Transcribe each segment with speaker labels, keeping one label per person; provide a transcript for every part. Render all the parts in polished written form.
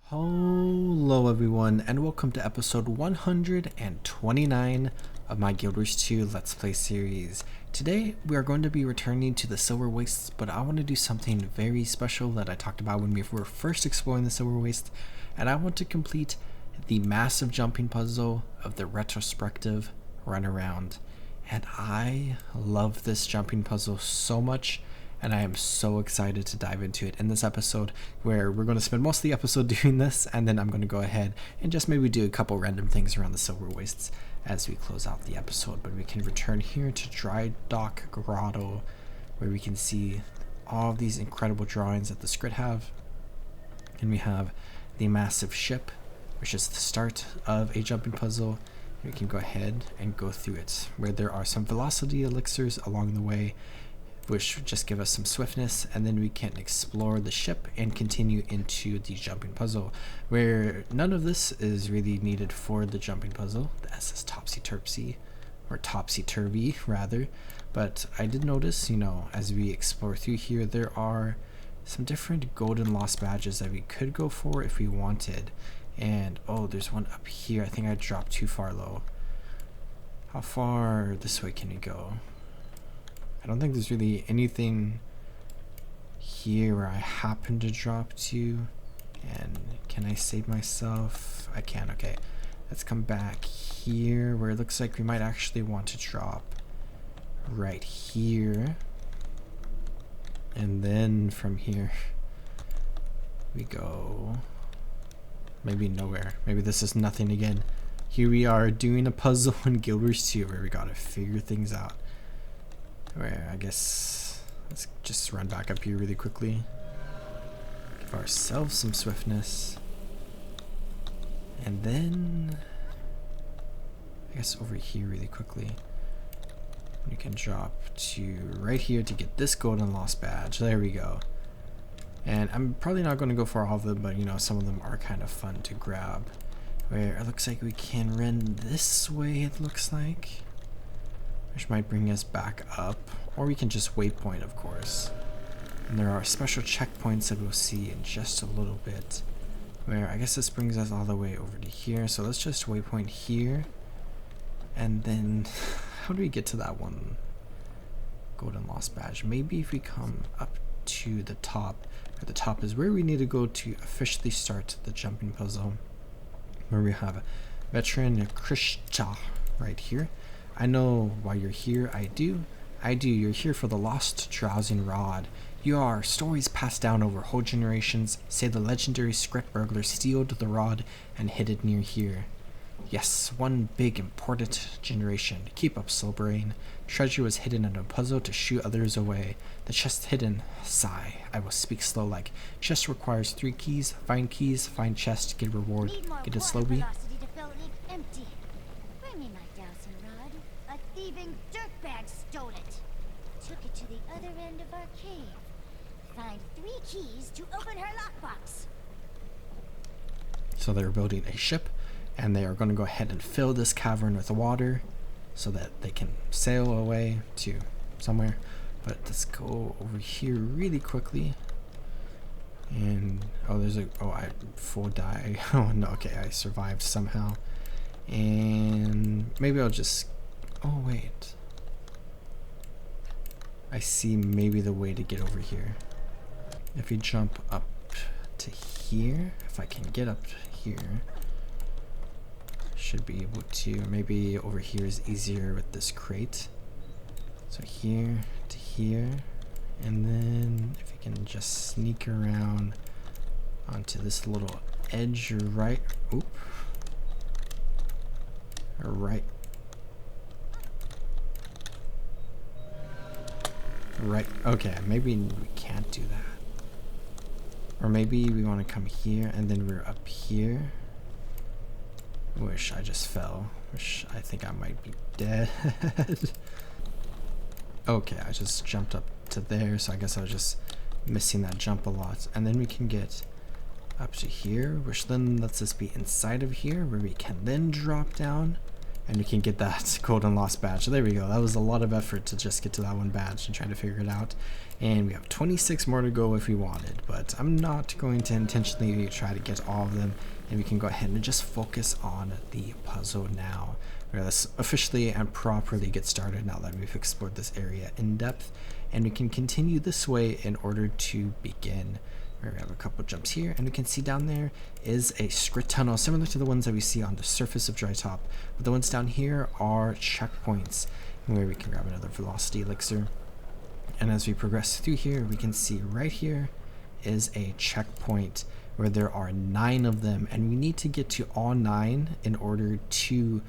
Speaker 1: Hello everyone and welcome to episode 129 of my Guild Wars 2 Let's Play series. Today we are going to be returning to the Silverwastes, but I want to do something very special that I talked about when we were first exploring the Silverwastes, and I want to complete the massive jumping puzzle of the Retrospective Runaround. And I love this jumping puzzle so much, and I am so excited to dive into it in this episode, where we're going to spend most of the episode doing this, and then I'm going to go ahead and just maybe do a couple random things around the Silverwastes as we close out the episode. But we can return here to Drydock Grotto, where we can see all of these incredible drawings that the skritt have. And we have the massive ship, which is the start of a jumping puzzle. We can go ahead and go through it, where there are some velocity elixirs along the way, which just give us some swiftness, and then we can explore the ship and continue into the jumping puzzle, where none of this is really needed for the jumping puzzle. The S is topsy-turvy, or topsy-turvy rather, but I did notice, as we explore through here, there are some different golden lost badges that we could go for if we wanted. And oh, there's one up here. I think I dropped too far low. How far this way can we go? I don't think there's really anything here where I happen to drop to. And can I save myself? I can. Okay, let's come back here where it looks like we might actually want to drop right here. And then from here we go maybe nowhere. Maybe this is nothing again. Here we are doing a puzzle in Guild Wars 2 where we gotta figure things out. Where I guess let's just run back up here really quickly. Give ourselves some swiftness. And then I guess over here really quickly. You can drop to right here to get this golden lost badge. There we go. And I'm probably not going to go for all of them, but some of them are kind of fun to grab. Where it looks like we can run this way, it looks like. Which might bring us back up. Or we can just waypoint, of course. And there are special checkpoints that we'll see in just a little bit. Where I guess this brings us all the way over to here. So let's just waypoint here. And then, how do we get to that one golden lost badge? Maybe if we come up to the top. The top is where we need to go to officially start the jumping puzzle, where we have veteran Krishta right here. I know why you're here. I do. You're here for the lost drowsing rod. You are stories passed down over whole generations say the legendary skritt burglar stealed the rod and hid it near here. Yes, one big important generation. Keep up, slow brain. Treasure was hidden in a puzzle to shoo others away. The chest hidden. Sigh. I will speak slow like. Chest requires 3 keys. Find chest, get reward. Get it slowly.
Speaker 2: Empty. Bring me my dowsing rod. A thieving dirtbag stole it. Took it to the other end of our cave. Find 3 keys to open her lockbox.
Speaker 1: So they're building a ship, and they are going to go ahead and fill this cavern with water so that they can sail away to somewhere. But let's go over here really quickly. And oh, I full die. Oh no, okay, I survived somehow. And maybe I'll just, oh wait, I see maybe the way to get over here. If we jump up to here, if I can get up here, should be able to. Maybe over here is easier with this crate. So here to here, and then if you can just sneak around onto this little edge right. Oop. Or right. Right. Okay, maybe we can't do that. Or maybe we want to come here and then we're up here. Wish I just fell. Wish I think I might be dead. Okay, I just jumped up to there, so I guess I was just missing that jump a lot. And then we can get up to here, which then lets us be inside of here, where we can then drop down and we can get that golden lost badge. So there we go. That was a lot of effort to just get to that one badge and try to figure it out. And we have 26 more to go if we wanted, but I'm not going to intentionally try to get all of them. And we can go ahead and just focus on the puzzle now. Let's officially and properly get started now that we've explored this area in depth, and we can continue this way in order to begin. We have a couple jumps here, and we can see down there is a skritt tunnel similar to the ones that we see on the surface of Drydock, but the ones down here are checkpoints where we can grab another velocity elixir. And as we progress through here, we can see right here is a checkpoint where there are 9 of them, and we need to get to all 9 in order to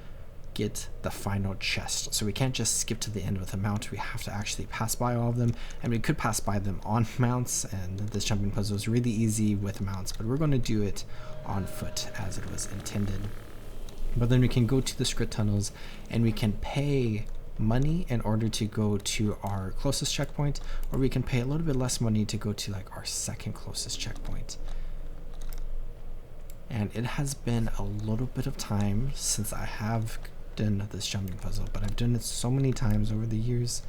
Speaker 1: get the final chest. So we can't just skip to the end with a mount. We have to actually pass by all of them, and we could pass by them on mounts, and this jumping puzzle is really easy with mounts, but we're going to do it on foot as it was intended. But then we can go to the skritt tunnels, and we can pay money in order to go to our closest checkpoint, or we can pay a little bit less money to go to like our second closest checkpoint. And it has been a little bit of time since I have done this jumping puzzle, but I've done it so many times over the years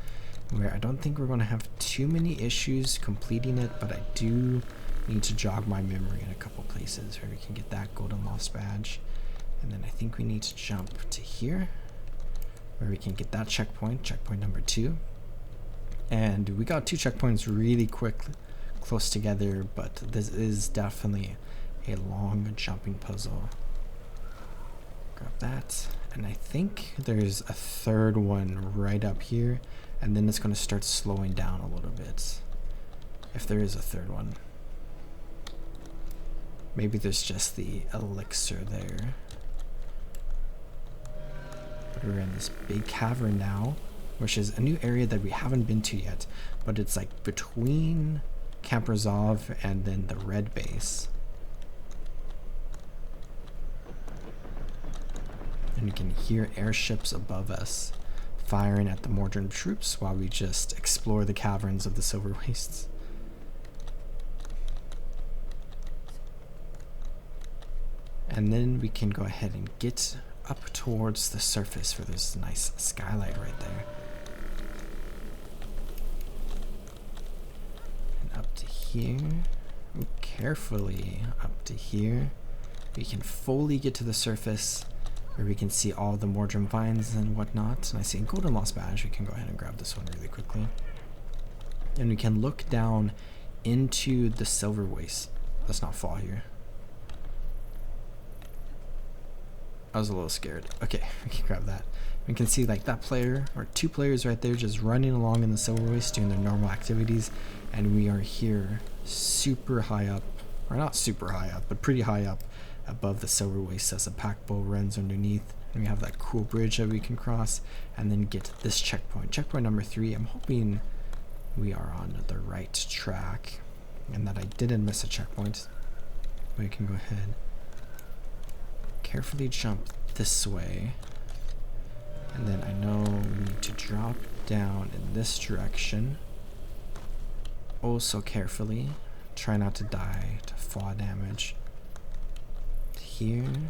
Speaker 1: where I don't think we're going to have too many issues completing it, but I do need to jog my memory in a couple places where we can get that golden lost badge. And then I think we need to jump to here where we can get that checkpoint, checkpoint number 2. And we got 2 checkpoints really quick, close together, but this is definitely a long jumping puzzle. Grab that, and I think there's a third one right up here, and then it's going to start slowing down a little bit. If there is a third one. Maybe there's just the elixir there. But we're in this big cavern now, which is a new area that we haven't been to yet, but it's like between Camp Resolve and then the red base. And you can hear airships above us firing at the Mordran troops while we just explore the caverns of the Silverwastes. And then we can go ahead and get up towards the surface where there's a nice skylight right there. And up to here, carefully up to here, we can fully get to the surface where we can see all the Mordran vines and whatnot. And I see a golden lost badge. We can go ahead and grab this one really quickly. And we can look down into the Silverwastes. Let's not fall here. I was a little scared. Okay, we can grab that. We can see like that player or 2 players right there just running along in the Silverwastes doing their normal activities. And we are here super high up, or not super high up, but pretty high up above the Silverwastes as a pack bow runs underneath. And we have that cool bridge that we can cross and then get this checkpoint. Checkpoint number 3. I'm hoping we are on the right track and that I didn't miss a checkpoint. We can go ahead, carefully jump this way, and then I know we need to drop down in this direction. Also carefully, try not to die to fall damage. Here, and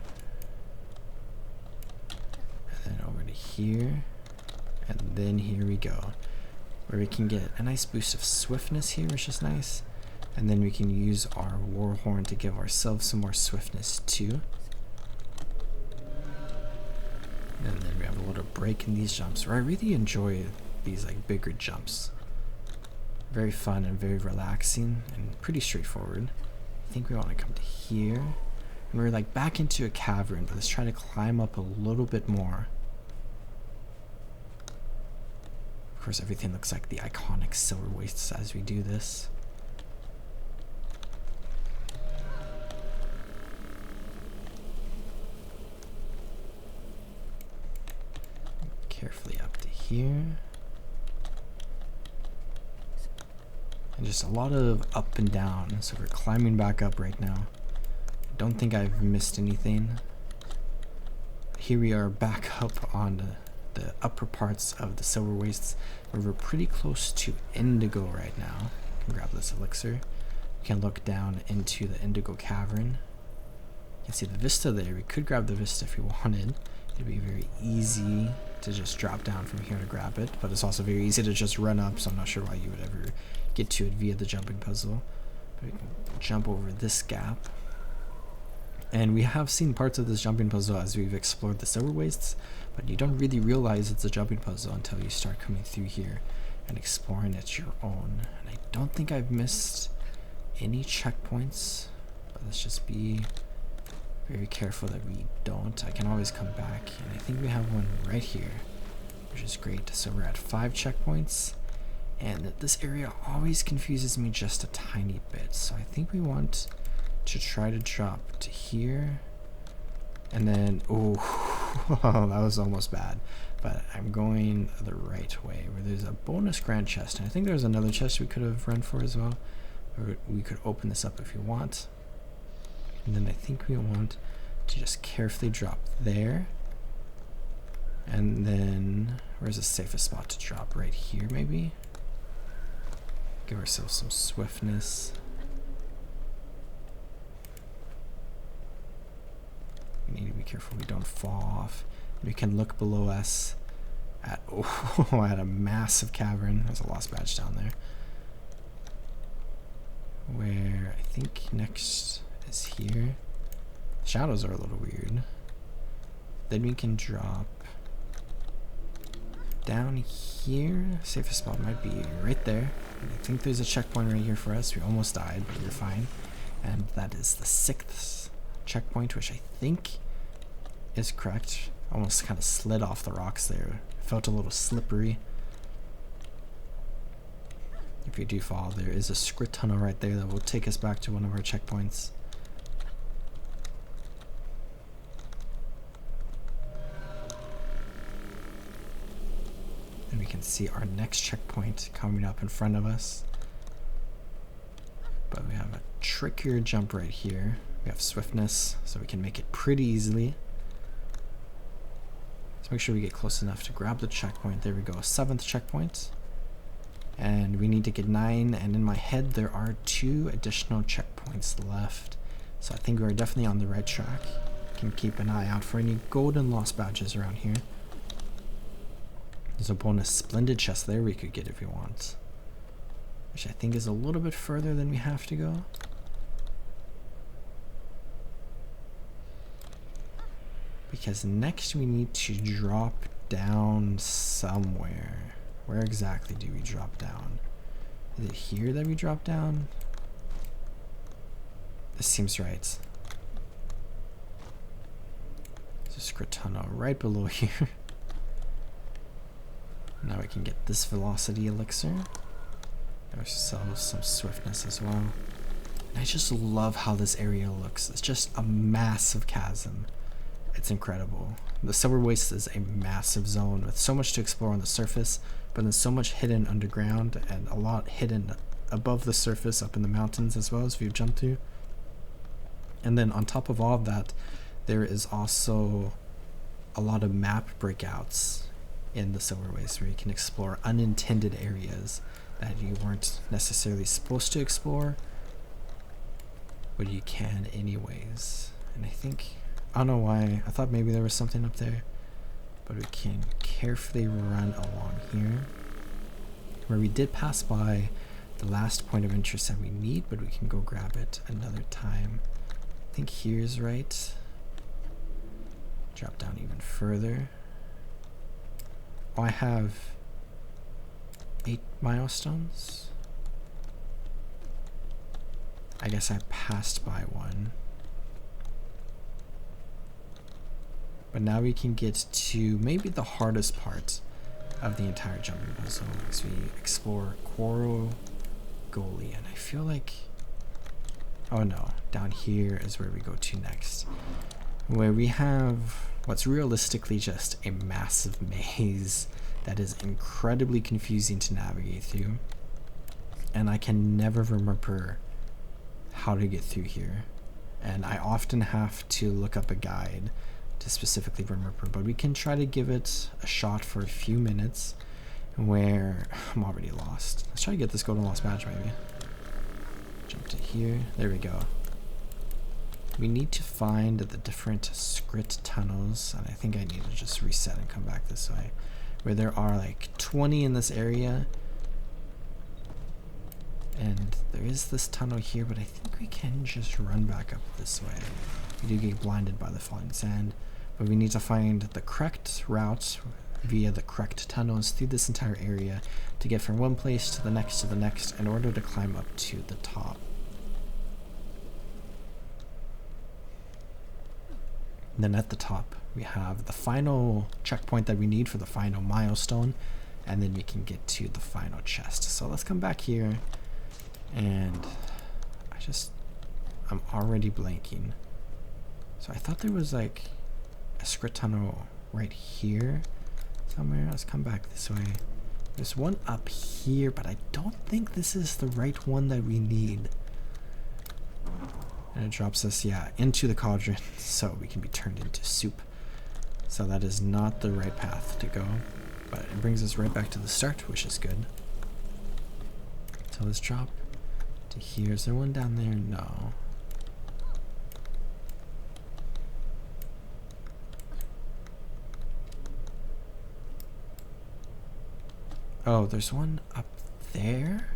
Speaker 1: then over to here, and then here we go, where we can get a nice boost of swiftness here, which is nice, and then we can use our war horn to give ourselves some more swiftness too. And then we have a little break in these jumps where I really enjoy these like bigger jumps. Very fun and very relaxing and pretty straightforward. I think we want to come to here. And we're like back into a cavern, but let's try to climb up a little bit more. Of course, everything looks like the iconic Silverwastes as we do this. Carefully up to here. And just a lot of up and down, so we're climbing back up right now. Don't think I've missed anything. Here we are back up on the upper parts of the Silverwastes, where we're pretty close to Indigo right now. You can grab this elixir. We can look down into the Indigo cavern. You can see the vista there. We could grab the vista if we wanted. It'd be very easy to just drop down from here to grab it, but it's also very easy to just run up, so I'm not sure why you would ever get to it via the jumping puzzle. But we can jump over this gap. And we have seen parts of this jumping puzzle as we've explored the Silverwastes, but you don't really realize it's a jumping puzzle until you start coming through here and exploring it your own. And I don't think I've missed any checkpoints, but let's just be very careful that we don't. I can always come back, and I think we have one right here, which is great. So we're at 5 checkpoints, and this area always confuses me just a tiny bit. So I think we want to try to drop to here, and then oh, that was almost bad. But I'm going the right way, where there's a bonus grand chest, and I think there's another chest we could have run for as well. Or we could open this up if you want. And then I think we want to just carefully drop there. And then, where's the safest spot to drop? Right here, maybe? Give ourselves some swiftness. We need to be careful we don't fall off. We can look below us at, oh, at a massive cavern. There's a lost badge down there. Where I think next is here. Shadows are a little weird. Then we can drop down here. Safest spot might be right there. I think there's a checkpoint right here for us. We almost died, but we're fine. And that is the 6th checkpoint, which I think is correct. Almost kind of slid off the rocks there. Felt a little slippery. If you do fall, there is a skritt tunnel right there that will take us back to one of our checkpoints. And we can see our next checkpoint coming up in front of us. But we have a trickier jump right here. We have swiftness, so we can make it pretty easily. Let's make sure we get close enough to grab the checkpoint. There we go, 7th checkpoint. And we need to get 9, and in my head there are 2 additional checkpoints left. So I think we're definitely on the right track. Can keep an eye out for any golden lost badges around here. There's a bonus splendid chest there we could get if we want, which I think is a little bit further than we have to go. Because next we need to drop down somewhere. Where exactly do we drop down? Is it here that we drop down? This seems right. There's a skritt tunnel right below here. Now we can get this velocity elixir. Give ourselves some swiftness as well. And I just love how this area looks. It's just a massive chasm. It's incredible. The Silverwastes is a massive zone with so much to explore on the surface, but then so much hidden underground and a lot hidden above the surface up in the mountains as well as we've jumped through. And then on top of all of that, there is also a lot of map breakouts in the Silverwastes where you can explore unintended areas that you weren't necessarily supposed to explore, but you can anyways. And I don't know why, I thought maybe there was something up there, but we can carefully run along here, where we did pass by the last point of interest that we need, but we can go grab it another time. I think here's right. Drop down even further. Oh, I have 8 milestones. I guess I passed by one. But now we can get to maybe the hardest part of the entire jumping puzzle as we explore Coral Goalie. And I feel like, oh no, down here is where we go to next, where we have what's realistically just a massive maze that is incredibly confusing to navigate through. And I can never remember how to get through here. And I often have to look up a guide to specifically remember, but we can try to give it a shot for a few minutes where I'm already lost. Let's try to get this golden lost badge maybe. Jump to here. There we go. we need to find the different skritt tunnels, and I think I need to just reset and come back this way, where there are like 20 in this area. And there is this tunnel here, but I think we can just run back up this way. We do get blinded by the falling sand, but we need to find the correct route via the correct tunnels through this entire area to get from one place to the next in order to climb up to the top. And then at the top, we have the final checkpoint that we need for the final milestone, and then we can get to the final chest. So let's come back here, and I'm already blanking. So I thought there was like a skritt tunnel right here somewhere. Let's come back this way. There's one up here, but I don't think this is the right one that we need. And it drops us, yeah, into the cauldron, so we can be turned into soup. So that is not the right path to go, but it brings us right back to the start, which is good. So let's drop to here. Is there one down there? No. Oh, there's one up there?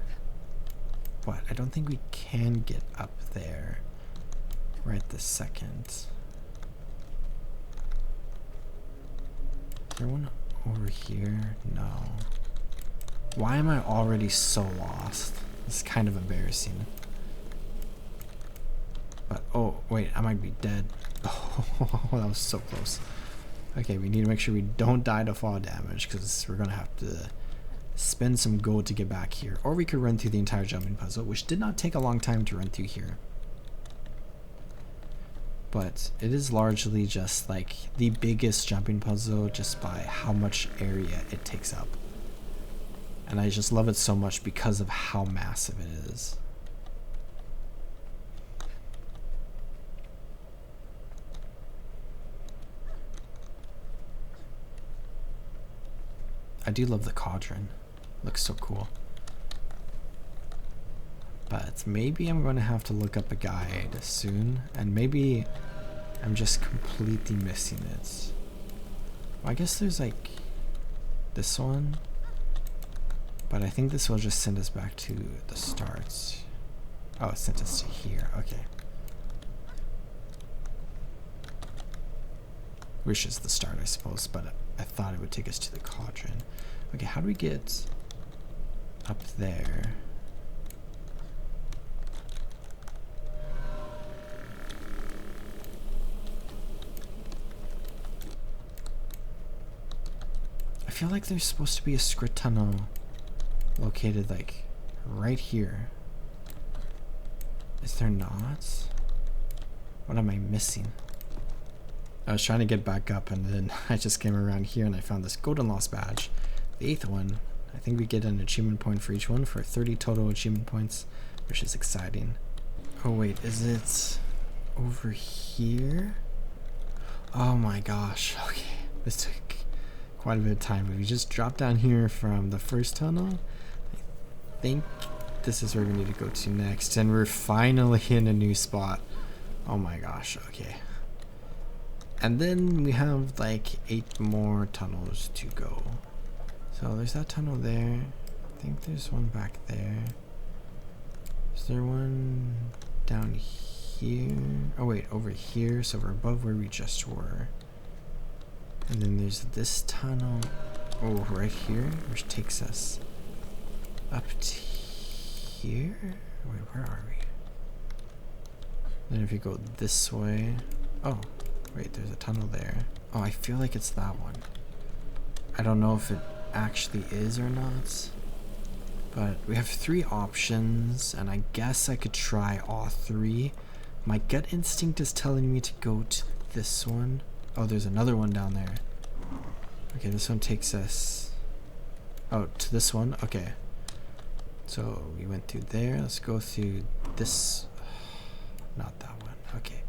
Speaker 1: But I don't think we can get up there right this second. Is there one over here? No. Why am I already so lost? This is kind of embarrassing. But, oh, wait, I might be dead. Oh, that was so close. Okay, we need to make sure we don't die to fall damage, because we're going to have to spend some gold to get back here. Or we could run through the entire jumping puzzle, which did not take a long time to run through here. But it is largely just like the biggest jumping puzzle just by how much area it takes up. And I just love it so much because of how massive it is. I do love the cauldron. Looks so cool. But maybe I'm going to have to look up a guide soon, and maybe I'm just completely missing it. Well, I guess there's like this one, but I think this will just send us back to the start. Oh, it sent us to here. Okay. Which is the start, I suppose, but I thought it would take us to the cauldron. Okay, how do we get up there? I feel like there's supposed to be a skritt tunnel located like right here. Is there not? What am I missing? I was trying to get back up, and then I just came around here and I found this golden lost badge. The 8th one. I think we get an achievement point for each one for 30 total achievement points, which is exciting. Oh wait, is it over here? Oh my gosh, okay. This took quite a bit of time, but we just dropped down here from the first tunnel. I think this is where we need to go to next, and we're finally in a new spot. Oh my gosh, okay. And then we have like 8 more tunnels to go. So there's that tunnel there. I think there's one back there. Is there one down here? Oh wait, over here. So we're above where we just were. And then there's this tunnel, oh, right here, which takes us up to here. Wait, where are we? Then if you go this way, oh, wait, there's a tunnel there. Oh, I feel like it's that one. I don't know if it actually is or not, but we have 3 options, and I guess I could try all 3. My gut instinct is telling me to go to this one. Oh, there's another one down there. Okay, this one takes us, oh, to this one. Okay, so we went through there. Let's go through this, not that one. Okay,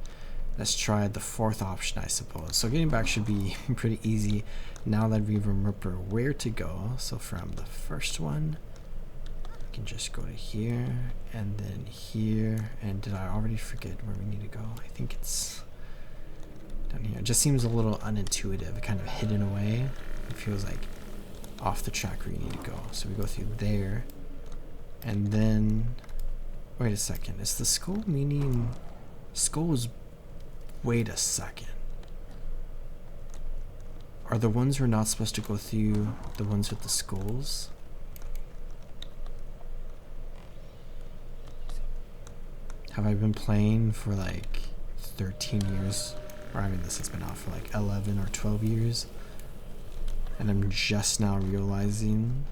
Speaker 1: let's try the 4th option, I suppose. So getting back should be pretty easy now that we remember where to go. So from the first one can just go to here and then here. And did I already forget where we need to go? I think it's down here. It just seems a little unintuitive, kind of hidden away. It feels like off the track where you need to go. So we go through there. And then, wait a second. Is the skull meaning skulls? Wait a second. Are the ones we're not supposed to go through the ones with the skulls? Have I been playing for like 13 years? Or I mean, this has been out for like 11 or 12 years. And I'm just now realizing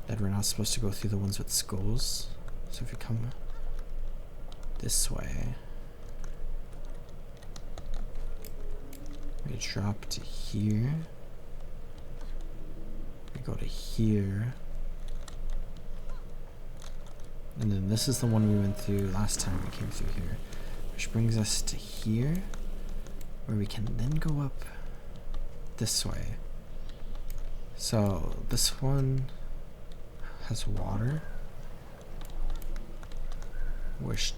Speaker 1: that we're not supposed to go through the ones with skulls. So if you come this way, we drop to here. We go to here. And then this is the one we went through last time we came through here. Which brings us to here, where we can then go up this way. So this one has water, which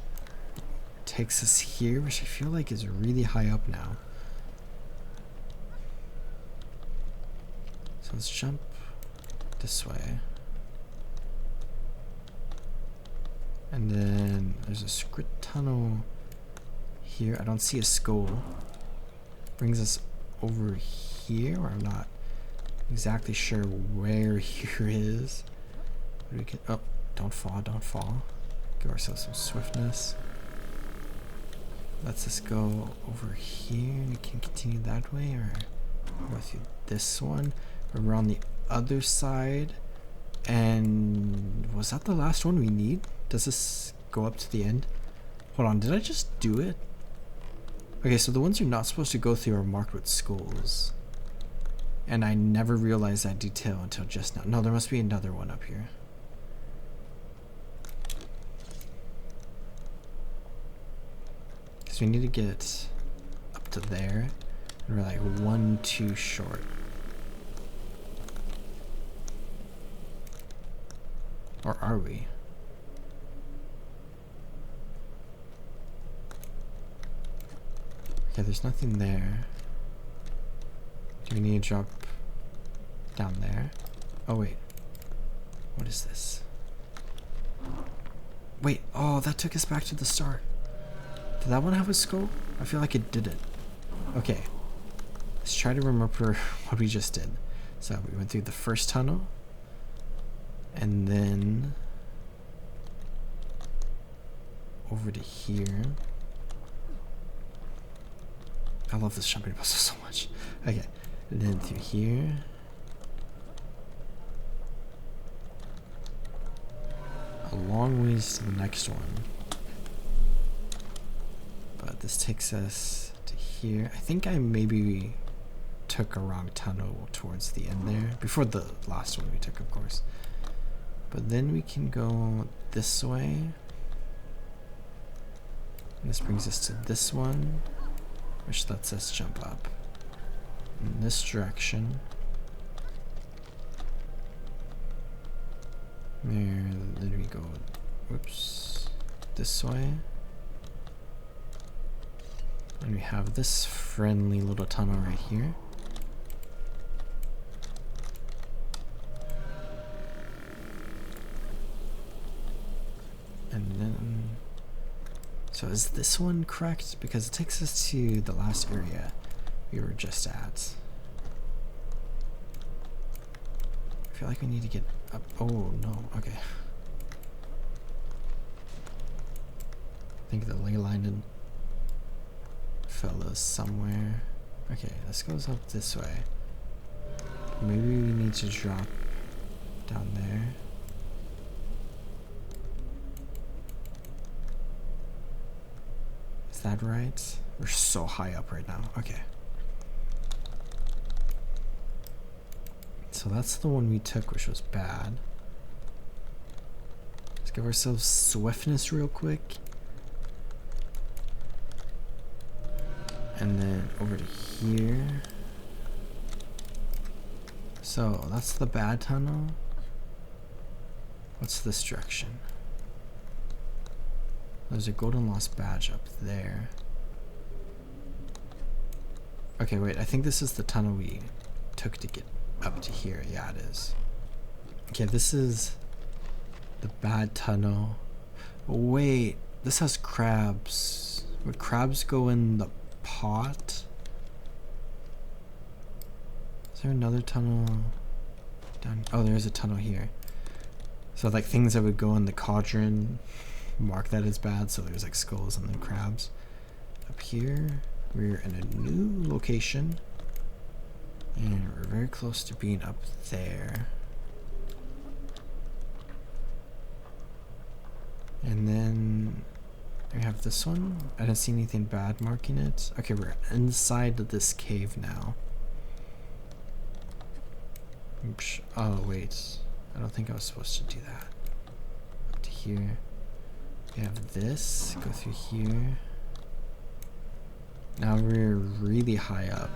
Speaker 1: takes us here, which I feel like is really high up now. So let's jump this way. And then there's a skritt tunnel here. I don't see a skull. Brings us over here, or I'm not exactly sure where here is. We can, oh, don't fall, don't fall. Give ourselves some swiftness. Let's just go over here. We can continue that way, or go through this one. We're on the other side. And was that the last one we need? Does this go up to the end? Hold on, did I just do it? Okay, so the ones you're not supposed to go through are marked with skulls. And I never realized that detail until just now. No, there must be another one up here. Because we need to get up to there. And we're like 1 too short. Or are we? Okay, there's nothing there. Do we need to drop down there? Oh, wait. What is this? Wait, oh, that took us back to the start. Did that one have a skull? I feel like it didn't. Okay. Let's try to remember what we just did. So we went through the first tunnel. And then over to here. I love this jumping puzzle so much. Okay, and then through here. A long ways to the next one. But this takes us to here. I think I maybe took a wrong tunnel towards the end there. Before the last one we took, of course. But then we can go this way. And this brings us to this one, which lets us jump up in this direction. Then we go, whoops, this way. And we have this friendly little tunnel right here. And then, so is this one correct? Because it takes us to the last area we were just at. I feel like we need to get up. Oh no, okay. I think the ley line fell us somewhere. Okay, this goes up this way. Maybe we need to drop down there. Is that right? We're so high up right now. Okay. So that's the one we took, which was bad. Let's give ourselves swiftness real quick. And then over to here. So that's the bad tunnel. What's this direction? There's a golden lost badge up there. Okay, wait, I think this is the tunnel we took to get up to here. Yeah, it is. Okay, this is the bad tunnel. Wait, this has crabs. Would crabs go in the pot? Is there another tunnel down? Oh, there's a tunnel here. So like things that would go in the cauldron, mark that as bad. So there's like skulls and then crabs. Up here, we're in a new location. And we're very close to being up there. And then we have this one. I didn't see anything bad marking it. Okay, we're inside of this cave now. Oops. Oh, wait. I don't think I was supposed to do that. Up to here. We have this. Go through here. Now we're really high up.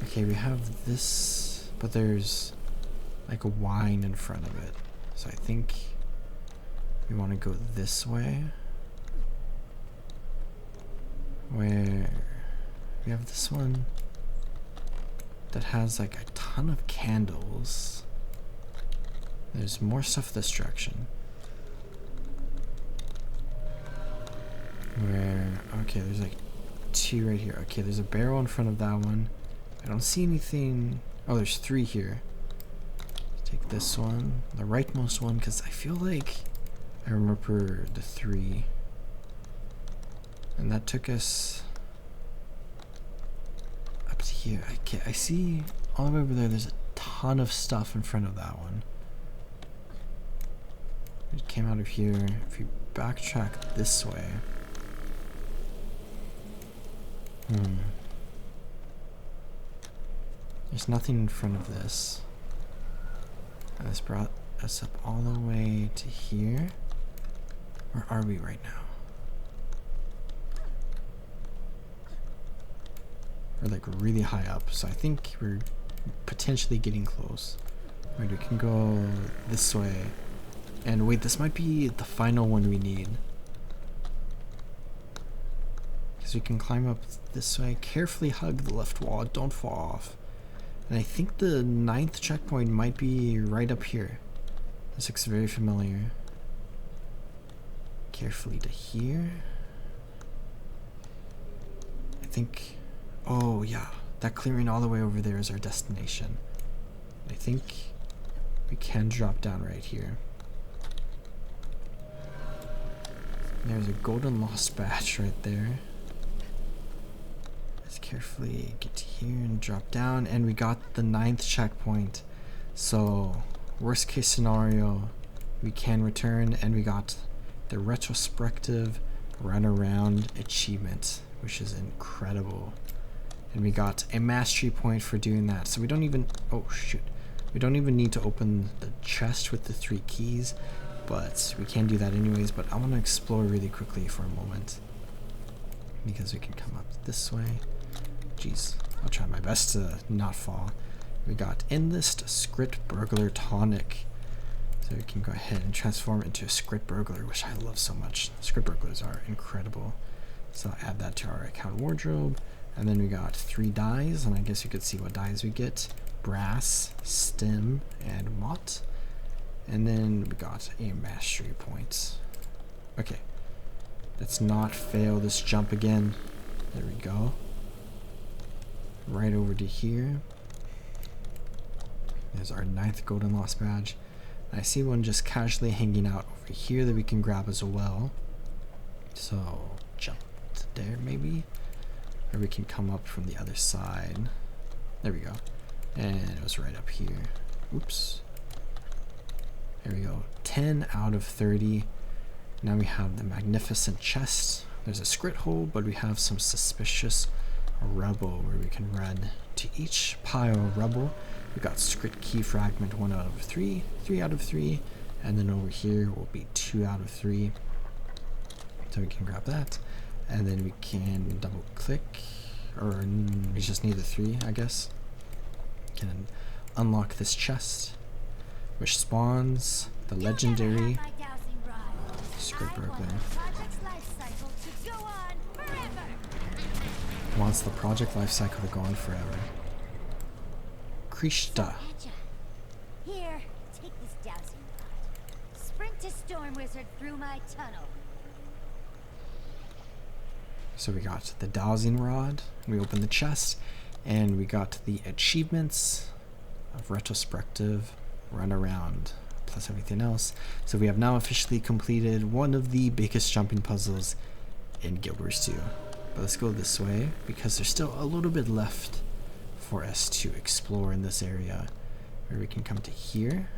Speaker 1: Okay, we have this, but there's like a wine in front of it. So I think we want to go this way. Where we have this one that has like a ton of candles. There's more stuff this direction. Where, okay, there's like two right here. Okay, there's a barrel in front of that one. I don't see anything. Oh, there's three here. Let's take this one, the rightmost one, because I feel like I remember the three. And that took us up to here. I see all the way over there, there's a ton of stuff in front of that one. It came out of here. If you backtrack this way. There's nothing in front of this. And this brought us up all the way to here. Where are we right now? We're like really high up, so I think we're potentially getting close. Wait, we can go this way. And wait, this might be the final one we need. Because we can climb up this way. Carefully hug the left wall, don't fall off. And I think the 9th checkpoint might be right up here. This looks very familiar. Carefully to here. I think, oh yeah, that clearing all the way over there is our destination. I think we can drop down right here. There's a golden lost badge right there. Let's carefully get to here and drop down, and we got the 9th checkpoint. So worst case scenario, we can return, and we got the Retrospective Runaround achievement, which is incredible. And we got a mastery point for doing that. So we don't even, oh shoot, we don't even need to open the chest with the 3 keys, but we can do that anyways. But I want to explore really quickly for a moment, because we can come up this way. Jeez, I'll try my best to not fall. We got Enlist Skritt Burglar Tonic. So we can go ahead and transform into a Skritt Burglar, which I love so much. Skritt Burglars are incredible. So I'll add that to our account wardrobe. And then we got 3 dyes, and I guess you could see what dyes we get. Brass, Stem, and Mott. And then we got a mastery point. Okay, let's not fail this jump again. There we go. Right over to here. There's our 9th golden lost badge. I see one just casually hanging out over here that we can grab as well. So jump to there maybe. Or we can come up from the other side. There we go. And it was right up here. Oops. There we go. 10 out of 30. Now we have the magnificent chest. There's a Skritt hole, but we have some suspicious rubble where we can run to each pile of rubble. We got Skritt key fragment 1 out of 3, 3 out of 3, and then over here will be 2 out of 3. So we can grab that, and then we can double click, or we just need the 3, I guess. Can unlock this chest, which spawns the legendary
Speaker 2: My dowsing rod.
Speaker 1: skritt
Speaker 2: I want
Speaker 1: burglar.
Speaker 2: the project's life cycle to go on forever.
Speaker 1: Wants the project life cycle to go on forever. Krishta.
Speaker 2: Etcha. Here, take this dowsing rod. Sprint to Storm Wizard through my tunnel.
Speaker 1: So we got the dowsing rod, we opened the chest, and we got the achievements of Retrospective Runaround, plus everything else. So we have now officially completed one of the biggest jumping puzzles in Guild Wars 2. But let's go this way, because there's still a little bit left for us to explore in this area, where we can come to here,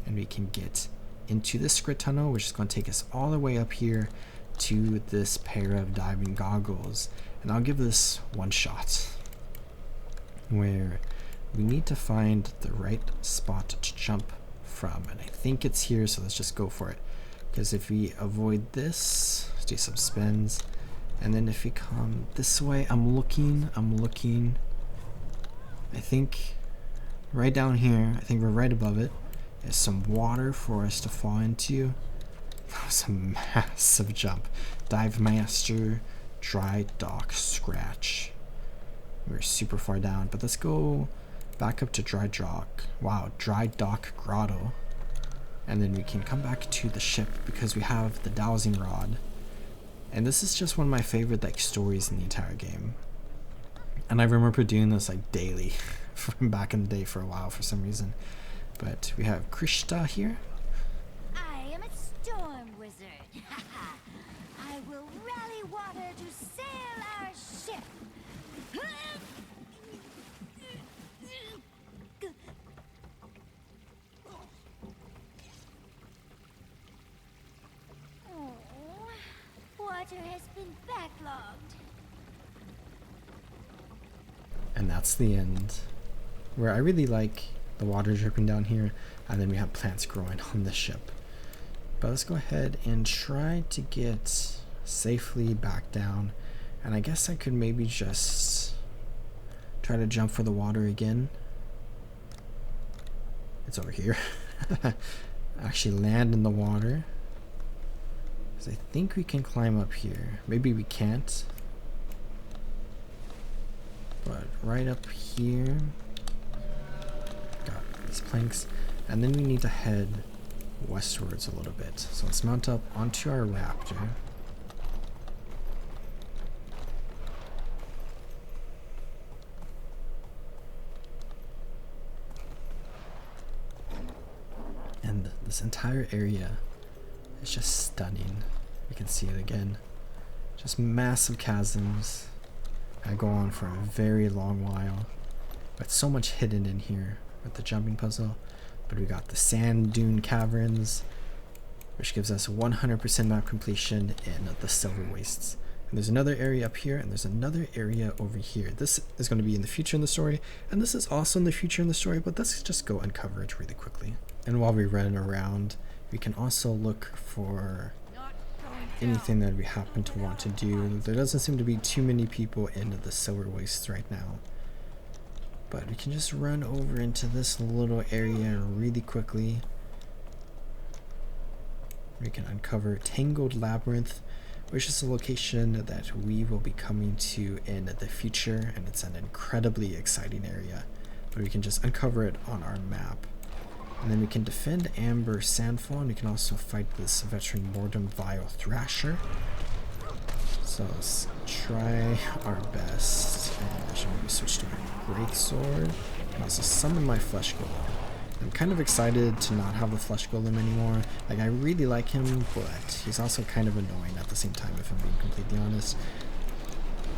Speaker 1: and we can get into the skritt tunnel, which is going to take us all the way up here to this pair of diving goggles. And I'll give this one shot, where we need to find the right spot to jump from, and I think it's here, so let's just go for it. Because if we avoid this, let's do some spins, and then if we come this way, I'm looking, I think right down here, I think we're right above it, is some water for us to fall into. That was a massive jump. Dive Master, Drydock Scratch. We're super far down, but let's go back up to Drydock. Wow, Drydock Grotto. And then we can come back to the ship because we have the dowsing rod. And this is just one of my favorite like stories in the entire game. And I remember doing this like daily from back in the day for a while for some reason. But we have Krishta here.
Speaker 2: I am a Storm Wizard. I will rally water to sail our ship. Oh, water has been backlogged.
Speaker 1: And that's the end. Where I really like the water dripping down here, and then we have plants growing on the ship. But let's go ahead and try to get safely back down. And I guess I could maybe just try to jump for the water again. It's over here. Actually land in the water. Because I think we can climb up here. Maybe we can't. But right up here, got these planks, and then we need to head westwards a little bit. So let's mount up onto our raptor. And this entire area is just stunning. You can see it again. Just massive chasms. I go on for a very long while, but so much hidden in here with the jumping puzzle. But we got the sand dune caverns, which gives us 100% map completion in the Silverwastes. And there's another area up here, and there's another area over here. This is going to be in the future in the story, and this is also in the future in the story, but let's just go uncover it really quickly. And while we run around, we can also look for anything that we happen to want to do. There doesn't seem to be too many people in the Silverwastes right now, but we can just run over into this little area really quickly. We can uncover Tangled Labyrinth, which is a location that we will be coming to in the future, and it's an incredibly exciting area, but we can just uncover it on our map. And then we can defend Amber Sandfall, and we can also fight this veteran Boredom Vile Thrasher. So let's try our best. And I should maybe switch to my Great Sword. And also summon my Flesh Golem. I'm kind of excited to not have the Flesh Golem anymore. Like, I really like him, but he's also kind of annoying at the same time, if I'm being completely honest.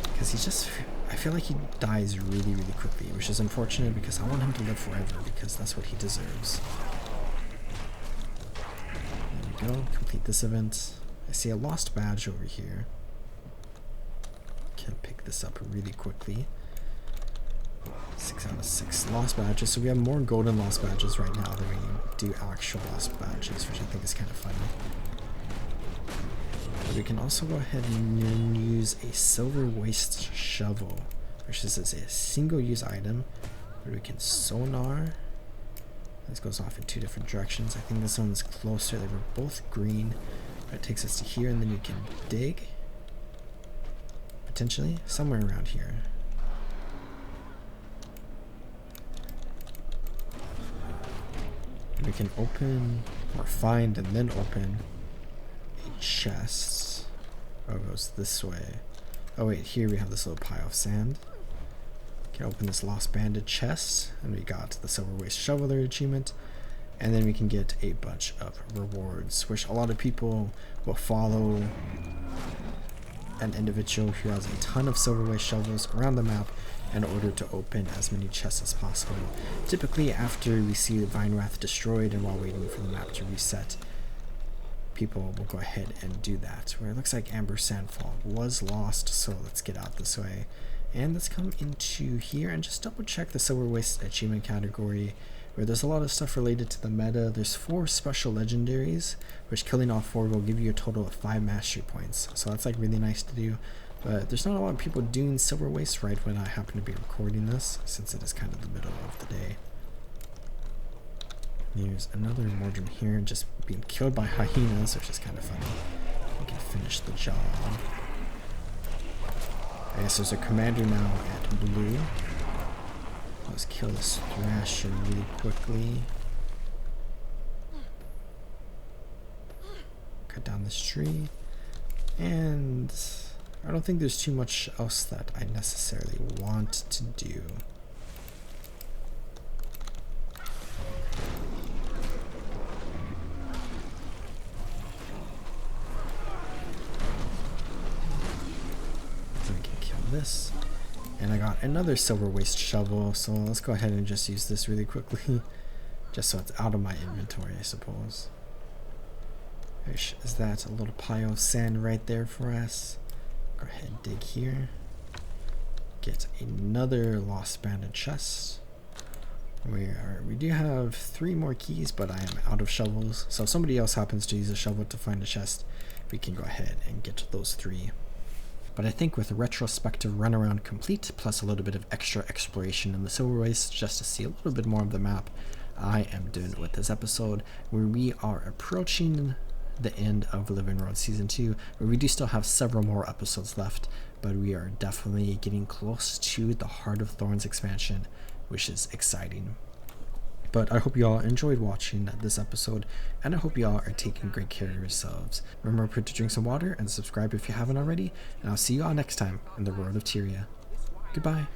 Speaker 1: Because he just, I feel like he dies really, really quickly, which is unfortunate because I want him to live forever, because that's what he deserves. There we go, complete this event. I see a lost badge over here. Can pick this up really quickly. 6 out of 6 lost badges, so we have more golden lost badges right now than we do actual lost badges, which I think is kind of funny. But we can also go ahead and use a Silverwastes shovel, which is a single-use item where we can sonar, This goes off in two different directions. I think this one's closer. They were both green. That takes us to here, and then you can dig. Potentially somewhere around here. And we can open or find and then open a chest. Oh, it goes this way. Oh wait, here we have this little pile of sand. Can open this lost banded chest, and we got the Silverwaste Shoveler achievement, and then we can get a bunch of rewards, which a lot of people will follow an individual who has a ton of Silverwaste shovels around the map in order to open as many chests as possible. Typically after we see the Vine Wrath destroyed and while waiting for the map to reset, people will go ahead and do that. Where it looks like Amber Sandfall was lost, so let's get out this way. And let's come into here and just double check the Silverwaste achievement category, where there's a lot of stuff related to the meta. There's 4 special legendaries, which killing all 4 will give you a total of 5 mastery points. So that's like really nice to do. But there's not a lot of people doing Silverwaste right when I happen to be recording this, since it is kind of the middle of the day. There's another Mordrum here, just being killed by hyenas, which is kind of funny. We can finish the job. I guess there's a commander now at blue. Let's kill this Thrasher really quickly. Cut down this tree. And I don't think there's too much else that I necessarily want to do. This, and I got another Silverwaste shovel, so let's go ahead and just use this really quickly just so it's out of my inventory, I suppose. Is that a little pile of sand right there for us? Go ahead and dig here, get another lost banded chest. We do have 3 more keys, but I am out of shovels, so if somebody else happens to use a shovel to find a chest, we can go ahead and get those 3. But I think with Retrospective Runaround complete, plus a little bit of extra exploration in the Silverwastes, just to see a little bit more of the map, I am done with this episode, where we are approaching the end of Living Road Season 2, where we do still have several more episodes left, but we are definitely getting close to the Heart of Thorns expansion, which is exciting. But I hope you all enjoyed watching this episode, and I hope you all are taking great care of yourselves. Remember to drink some water and subscribe if you haven't already, and I'll see you all next time in the world of Tyria. Goodbye.